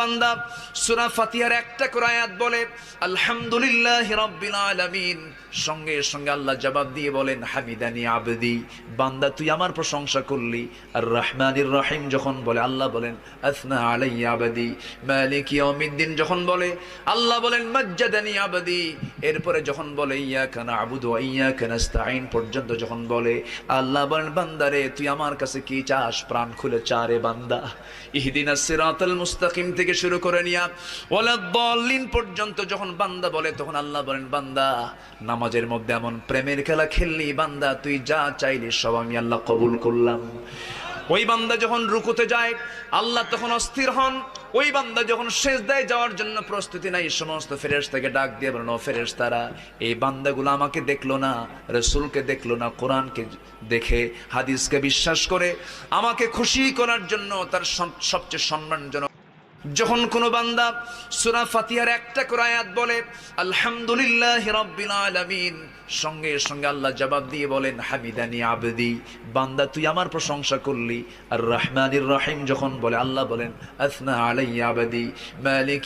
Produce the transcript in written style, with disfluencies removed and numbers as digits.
বান্দা সূরা ফাতিহার একটা করে আয়াত বলে আলহামদুলিল্লাহি রাব্বিল আলামিন, সঙ্গে সঙ্গে আল্লাহ জবাব দিয়ে বলেন হামিদানি আবদি, বান্দা তুই আমার প্রশংসা করলি। আর রহমানির রহিম যখন বলে আল্লাহ বলেন আসনা আলাইয়া আবদি। মালিক ইয়াউমিদ্দিন যখন বলে আল্লাহ বলেন মাজ্জাদানি আবদি। এরপরে যখন বলে ইয়াকা না'বুদু ওয়া ইয়াকা নাস্তাঈন পর্যন্ত যখন বলে আল্লাহ বলেন বান্দারে তুই আমার কাছে কি চাস, প্রাণ খুলে চা রে বান্দা। ইহদিনাস সিরাতাল মুস্তাকিম থেকে শুরু করে নিয়া ওয়ালাদ-দাল্লিন পর্যন্ত যখন বান্দা বলে তখন আল্লাহ বলেন বান্দা নামাজের মধ্যে এমন প্রেমের খেলা খেললি বান্দা, তুই যা চাইলি সব আমি আল্লাহ কবুল করলাম। ওই বান্দা যখন রুকুতে যায় আল্লাহ তখন অস্থির হন। ওই বান্দা যখন সিজদায় যাওয়ার জন্য প্রস্তুতি নাই, সমস্ত ফেরেশতাকে ডাক দিয়ে বলেন ও ফেরেশতারা, এই বান্দাগুলো আমাকে দেখলো না, রাসূলকে দেখলো না, কোরআনকে দেখে হাদিসকে বিশ্বাস করে আমাকে খুশি করার জন্য তার সবচেয়ে সম্মানজনক যখন কোনো বান্দা সূরা ফাতিহার একটা করে আয়াত বলে আলহামদুলিল্লাহি রাব্বিল আলামিন, সঙ্গে সঙ্গে আল্লাহ জবাব দিয়ে বলেন হামিদানি আবদি, বান্দা তুই আমার প্রশংসা করলি। আর রহমানির রহিম যখন বলে আল্লাহ বলেন আসনা আলাইয়া আবদি। মালিক